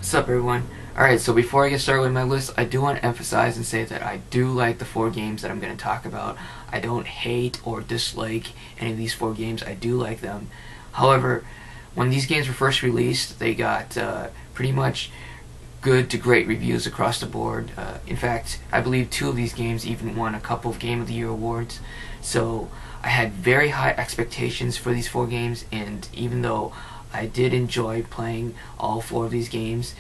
What's up, everyone? Alright, so before I get started with my list, I do want to emphasize and say that I do like the 4 games that I'm going to talk about. I don't hate or dislike any of these 4 games. I do like them. However, when these games were first released, they got pretty much good to great reviews across the board. In fact, I believe 2 of these games even won a couple of Game of the Year awards. So I had very high expectations for these 4 games, and even though I did enjoy playing all 4 of these games,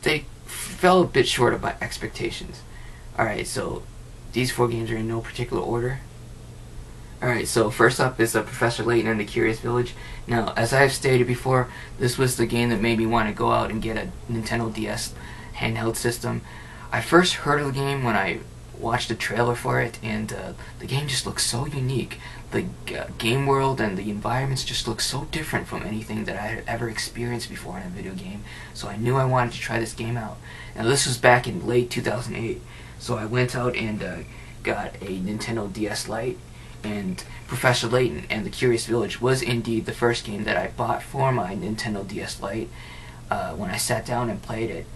they fell a bit short of my expectations. Alright, so these 4 games are in no particular order. Alright, so first up is Professor Layton and the Curious Village. Now, as I have stated before, this was the game that made me want to go out and get a Nintendo DS handheld system. I first heard of the game when I watched the trailer for it, and the game just looks so unique. The game world and the environments just look so different from anything that I had ever experienced before in a video game. So I knew I wanted to try this game out. Now, this was back in late 2008, so I went out and got a Nintendo DS Lite, and Professor Layton and the Curious Village was indeed the first game that I bought for my Nintendo DS Lite. When I sat down and played it,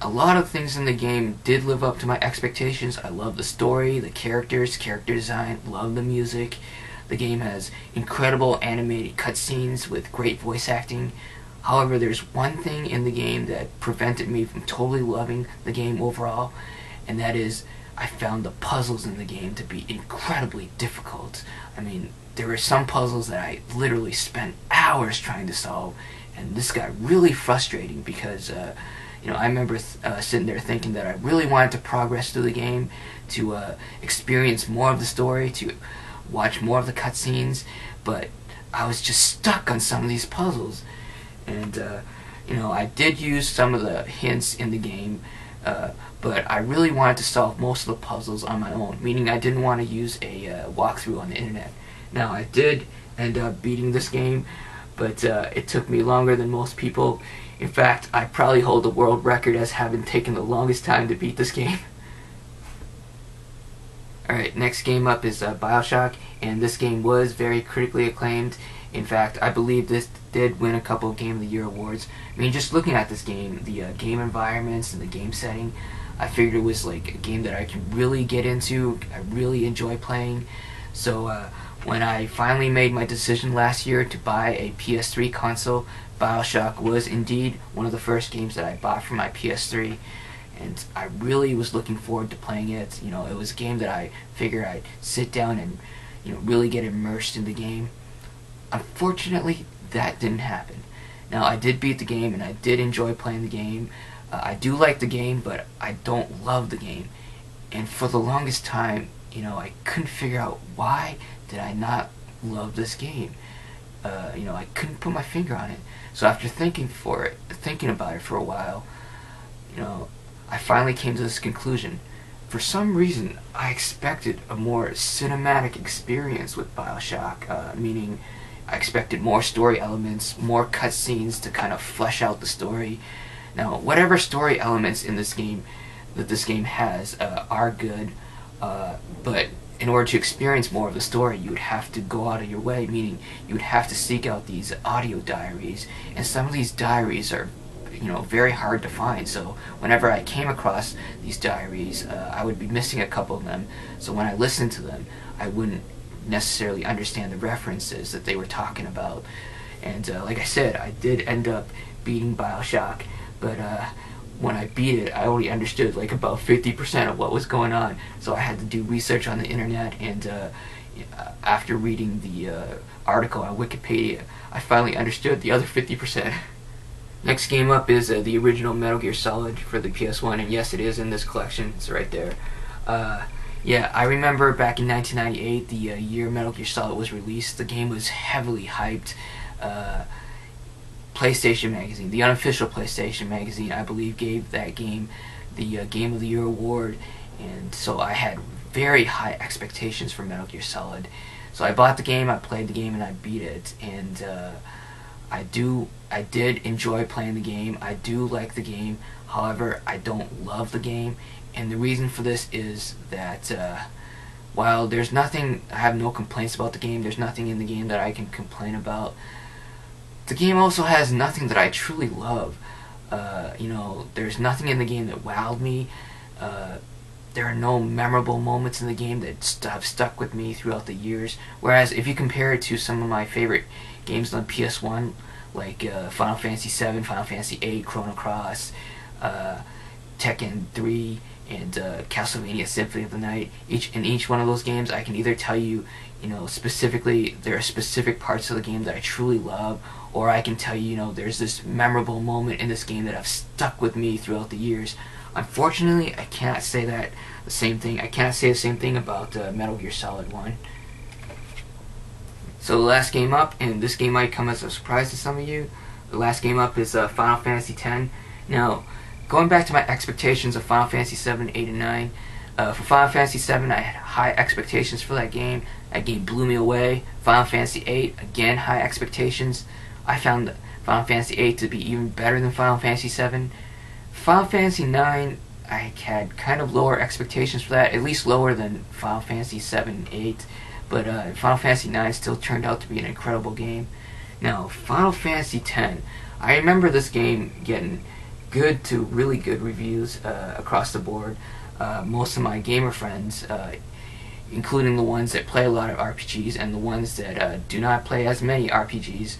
a lot of things in the game did live up to my expectations. I love the story, the characters, character design, love the music. The game has incredible animated cutscenes with great voice acting. However, there's one thing in the game that prevented me from totally loving the game overall, and that is I found the puzzles in the game to be incredibly difficult. I mean, there were some puzzles that I literally spent hours trying to solve, and this got really frustrating because I remember sitting there thinking that I really wanted to progress through the game, to experience more of the story, to watch more of the cutscenes, but I was just stuck on some of these puzzles. And I did use some of the hints in the game, but I really wanted to solve most of the puzzles on my own, meaning I didn't want to use a walkthrough on the internet. Now, I did end up beating this game, but it took me longer than most people. In fact, I probably hold the world record as having taken the longest time to beat this game. Alright, next game up is Bioshock, and this game was very critically acclaimed. In fact, I believe this did win a couple of Game of the Year awards. I mean, just looking at this game, the game environments and the game setting, I figured it was like a game that I could really get into, I really enjoy playing. So when I finally made my decision last year to buy a PS3 console, Bioshock was indeed one of the first games that I bought for my PS3, and I really was looking forward to playing it. It was a game that I figured I'd sit down and really get immersed in the game. Unfortunately, that didn't happen. Now, I did beat the game, and I did enjoy playing the game. I do like the game, but I don't love the game. And for the longest time, I couldn't figure out why did I not love this game. I couldn't put my finger on it. So after thinking about it for a while, I finally came to this conclusion. For some reason, I expected a more cinematic experience with Bioshock, meaning I expected more story elements, more cutscenes to kind of flesh out the story. Now, whatever story elements in this game that this game has are good, but in order to experience more of the story, you would have to go out of your way, meaning you would have to seek out these audio diaries, and some of these diaries are very hard to find. So whenever I came across these diaries, I would be missing a couple of them, so when I listened to them, I wouldn't necessarily understand the references that they were talking about. And like I said, I did end up beating Bioshock, but when I beat it, I only understood like about 50% of what was going on, so I had to do research on the internet, and after reading the article on Wikipedia, I finally understood the other 50%. Next game up is the original Metal Gear Solid for the PS1, and yes, it is in this collection. It's right there. Yeah, I remember back in 1998, the year Metal Gear Solid was released, the game was heavily hyped. PlayStation Magazine, the unofficial PlayStation Magazine, I believe gave that game the Game of the Year award, and so I had very high expectations for Metal Gear Solid. So I bought the game, I played the game, and I beat it, and I did enjoy playing the game. I do like the game. However, I don't love the game, and the reason for this is that while there's nothing, I have no complaints about the game, there's nothing in the game that I can complain about, the game also has nothing that I truly love. There's nothing in the game that wowed me. There are no memorable moments in the game that have stuck with me throughout the years. Whereas if you compare it to some of my favorite games on PS1, like Final Fantasy VII, Final Fantasy VIII, Chrono Cross, Tekken 3, and Castlevania Symphony of the Night. In each one of those games, I can either tell you, specifically there are specific parts of the game that I truly love, or I can tell you, there's this memorable moment in this game that have stuck with me throughout the years. Unfortunately, I cannot say the same thing about Metal Gear Solid 1. So the last game up, and this game might come as a surprise to some of you, the last game up is Final Fantasy X. Now, going back to my expectations of Final Fantasy VII, 8, and 9, for Final Fantasy VII, I had high expectations for that game. That game blew me away. Final Fantasy VIII, again, high expectations. I found Final Fantasy VIII to be even better than Final Fantasy VII. Final Fantasy IX, I had kind of lower expectations for that, at least lower than Final Fantasy VII, 8. But Final Fantasy IX still turned out to be an incredible game. Now, Final Fantasy X, I remember this game getting good to really good reviews across the board. Most of my gamer friends, including the ones that play a lot of RPGs and the ones that do not play as many RPGs,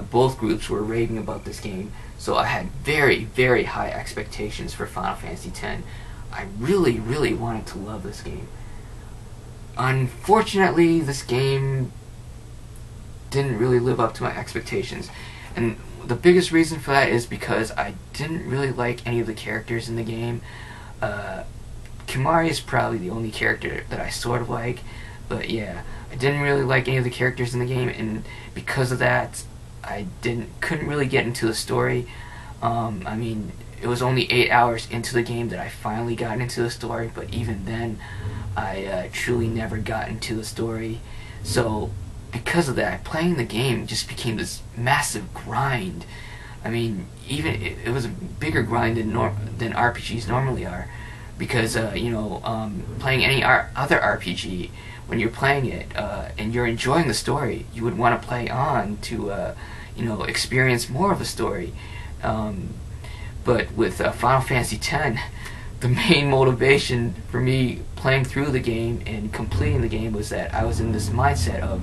both groups were raving about this game. So I had very, very high expectations for Final Fantasy X. I really, really wanted to love this game. Unfortunately, this game didn't really live up to my expectations. And the biggest reason for that is because I didn't really like any of the characters in the game. Kimahri is probably the only character that I sort of like, but yeah, I didn't really like any of the characters in the game, and because of that, I couldn't really get into the story. I mean, it was only 8 hours into the game that I finally got into the story, but even then, I truly never got into the story. So, because of that, playing the game just became this massive grind. I mean, even it was a bigger grind than RPGs normally are, because playing any other RPG, when you're playing it and you're enjoying the story, you would want to play on to experience more of the story. But with Final Fantasy X, the main motivation for me playing through the game and completing the game was that I was in this mindset of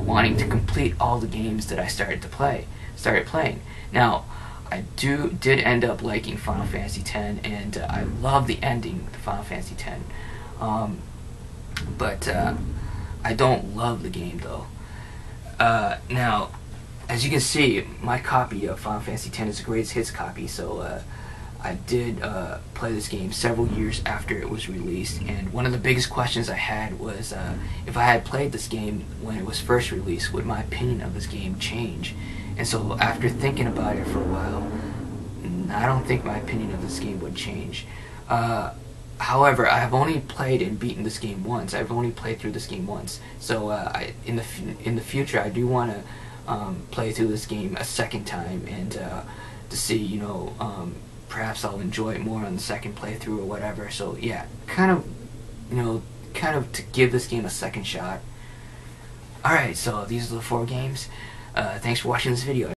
wanting to complete all the games that I started playing. Now, I did end up liking Final Fantasy X, and I love the ending to Final Fantasy X. But I don't love the game though. Now, as you can see, my copy of Final Fantasy X is a greatest hits copy, so I did play this game several years after it was released, and one of the biggest questions I had was if I had played this game when it was first released, would my opinion of this game change? And so after thinking about it for a while, I don't think my opinion of this game would change. However, I have only played and beaten this game once. I've only played through this game once. So in the future, I do want to play through this game a second time and to see, perhaps I'll enjoy it more on the second playthrough or whatever. So yeah, kind of to give this game a second shot. Alright, so these are the 4 games. Thanks for watching this video.